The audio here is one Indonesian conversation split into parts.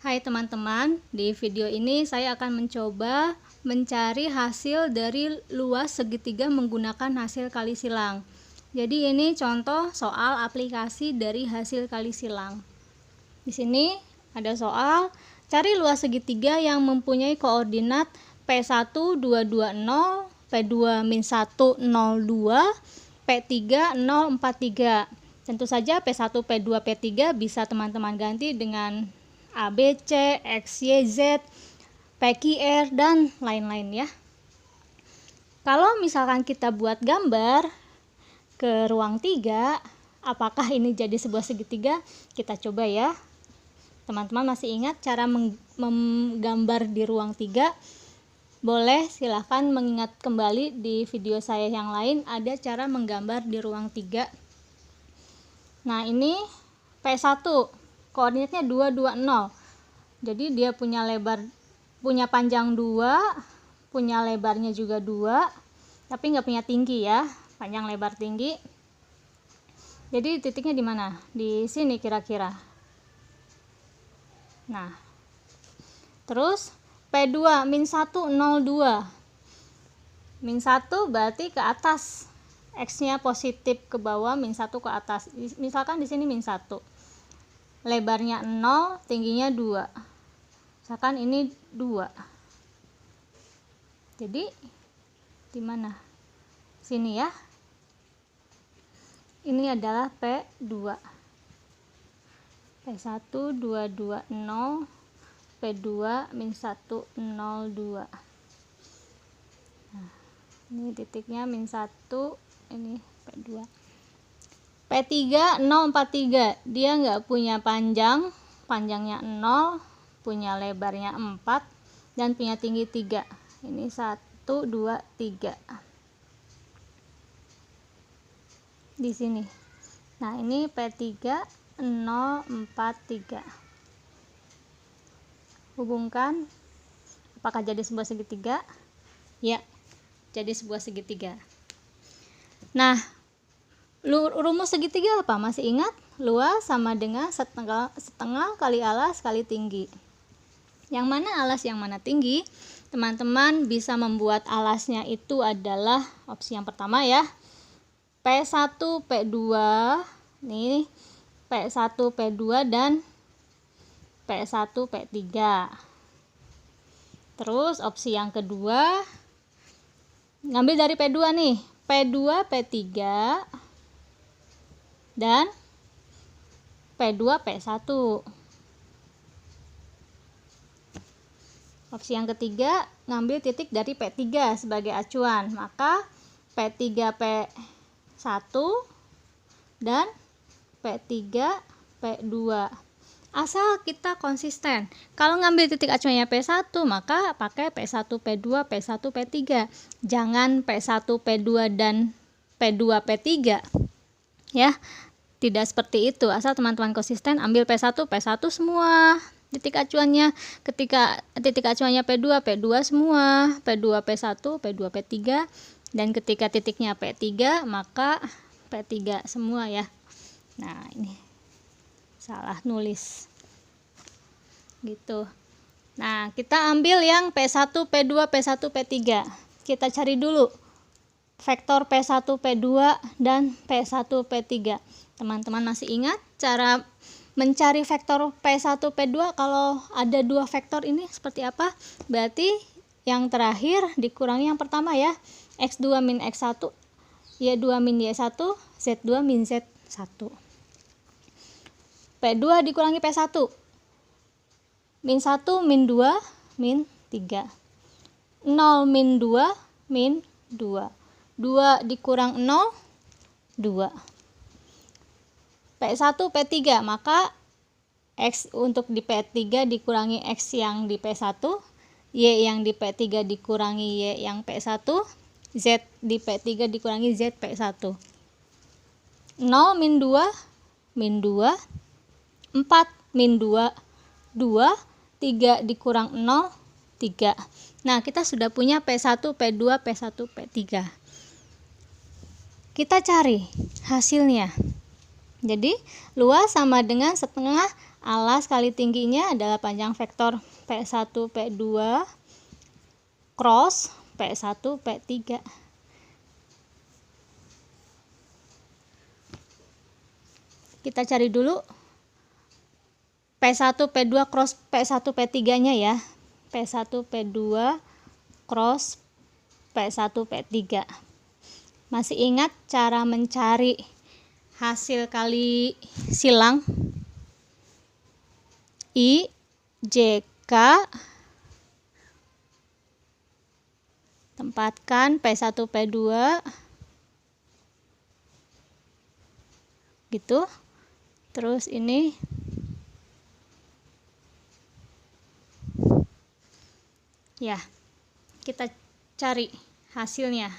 Hai teman-teman, di video ini saya akan mencoba mencari hasil dari luas segitiga menggunakan hasil kali silang. Jadi ini contoh soal aplikasi dari hasil kali silang. Di sini ada soal cari luas segitiga yang mempunyai koordinat P1 220, P2 min 1 02, P3 043. Tentu saja P1, P2, P3 bisa teman-teman ganti dengan ABC, XYZ, PQR, dan lain-lain ya. Kalau misalkan kita buat gambar ke ruang 3, apakah ini jadi sebuah segitiga? Kita coba ya. Teman-teman masih ingat cara menggambar di ruang 3? Boleh silahkan mengingat kembali di video saya yang lain, ada cara menggambar di ruang 3. Nah ini P1, koordinatnya 220. Jadi dia punya panjang 2, punya lebarnya juga 2, tapi nggak punya tinggi ya, panjang lebar tinggi. Jadi titiknya di mana? Di sini kira-kira. Nah, terus P2 min 1 02. Min 1 berarti ke atas. X-nya positif ke bawah, min 1 ke atas. Misalkan di sini min 1. Lebarnya 0, tingginya 2. Misalkan ini 2. Jadi di mana? Sini ya. Ini adalah P2. P1 220, P2 min 1 02. Nah, ini titiknya min 1, ini P2. P3 043, dia nggak punya panjangnya 0, punya lebarnya 4, dan punya tinggi 3. Ini 1, 2, 3 di sini. Nah ini P3 043. Hubungkan, apakah jadi sebuah segitiga? Ya, jadi sebuah segitiga. Nah, rumus segitiga apa? Masih ingat? Luas sama dengan setengah kali alas kali tinggi. Yang mana alas, yang mana tinggi? Teman-teman bisa membuat alasnya itu adalah opsi yang pertama ya. P1, P2, nih P1, P2 dan P1, P3. Terus opsi yang kedua, ngambil dari P2 nih, P2, P3 dan P2, P1. Opsi yang ketiga, ngambil titik dari P3 sebagai acuan, maka P3, P1 dan P3, P2. Asal kita konsisten. Kalau ngambil titik acuannya P1, maka pakai P1, P2, P1, P3. Jangan P1, P2 dan P2, P3. Ya, tidak seperti itu. Asal teman-teman konsisten, ambil P1, P1 semua. Titik acuannya, ketika titik acuannya P2, P2 semua, P2, P1, P2, P3, dan ketika titiknya P3, maka P3 semua ya. Nah ini salah nulis gitu. Nah kita ambil yang P1, P2, P1, P3. Kita cari dulu vektor P1, P2 dan P1, P3. Teman-teman masih ingat cara mencari vektor P1, P2 kalau ada dua vektor ini seperti apa? Berarti yang terakhir dikurangi yang pertama ya. X2 min X1, Y2 min Y1, Z2 min Z1. P2 dikurangi P1. Min 1 min 2 min 3. 0 min 2 min 2. 2 dikurang 0, 2. P1, P3, maka X untuk di P3 dikurangi X yang di P1, Y yang di P3 dikurangi Y yang P1, Z di P3 dikurangi Z P1. 0 min 2 min 2, 4 min 2, 2, 3 dikurang 0, 3. Nah kita sudah punya P1, P2, P1, P3. Kita cari hasilnya. Jadi luas sama dengan setengah Alas kali tingginya adalah panjang vektor P1, P2 cross P1, P3. Kita cari dulu P1, P2 cross P1, P3 nya ya. P1, P2 cross P1, P3. Masih ingat cara mencari hasil kali silang? I, J, K. Tempatkan P1, P2. Gitu. Terus ini ya, kita cari hasilnya.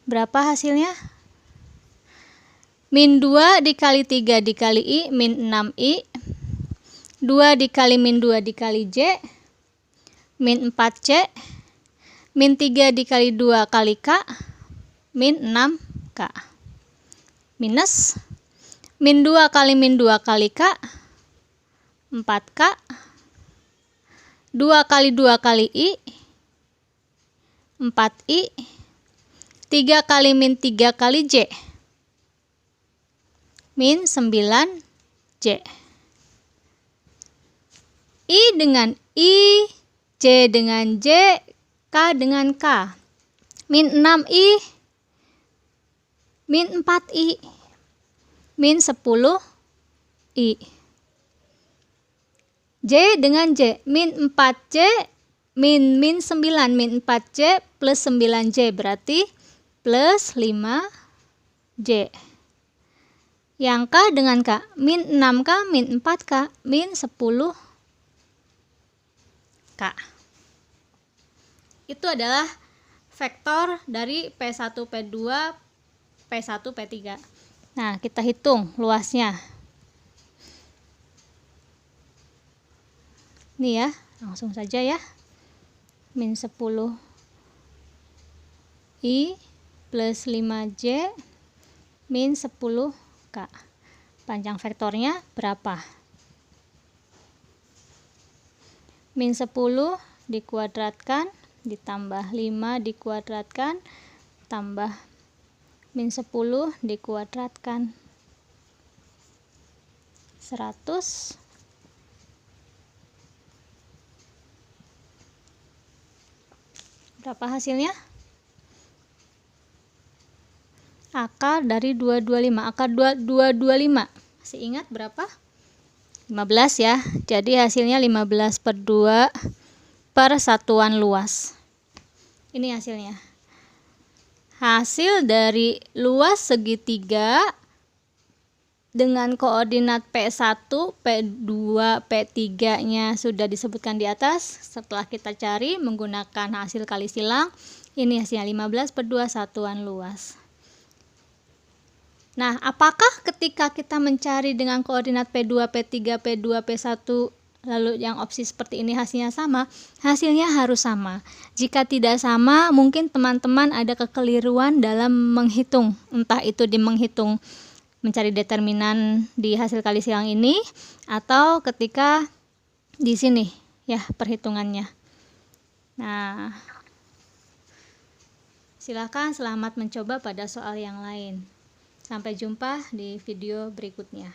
Berapa hasilnya? Min 2 dikali 3 dikali I, min 6I. 2 dikali min 2 dikali J, min 4C. Min 3 dikali 2 kali K, min 6K. Minus min 2 kali min 2 kali K, 4K. 2 kali 2 kali I, 4I. 3 kali min 3 kali J, min 9J. I dengan I, J dengan J, K dengan K. Min 6I, min 4I, min 10I. J dengan J, min 4J, min 9, min 4J plus 9J berarti plus 5J. Yang K dengan K, min 6K, min 4K, min 10K. Itu adalah vektor dari P1, P2, P1, P3. Nah, kita hitung luasnya. Ini ya, langsung saja ya. Min 10I plus 5J min 10K. Panjang vektornya berapa? Min 10 dikuadratkan ditambah 5 dikuadratkan tambah min 10 dikuadratkan 100. Berapa hasilnya? Akar dari 225. Akar 225. Masih ingat berapa? 15 ya. Jadi hasilnya 15/2 per satuan luas. Ini hasilnya. Hasil dari luas segitiga dengan koordinat P1, P2, P3-nya sudah disebutkan di atas. Setelah kita cari menggunakan hasil kali silang, ini hasilnya 15/2 satuan luas. Nah, apakah ketika kita mencari dengan koordinat P2, P3, P2, P1, lalu yang opsi seperti ini hasilnya sama? Hasilnya harus sama. Jika tidak sama, mungkin teman-teman ada kekeliruan dalam menghitung. Entah itu di menghitung mencari determinan di hasil kali silang ini, atau ketika di sini ya perhitungannya. Nah, silakan selamat mencoba pada soal yang lain. Sampai jumpa di video berikutnya.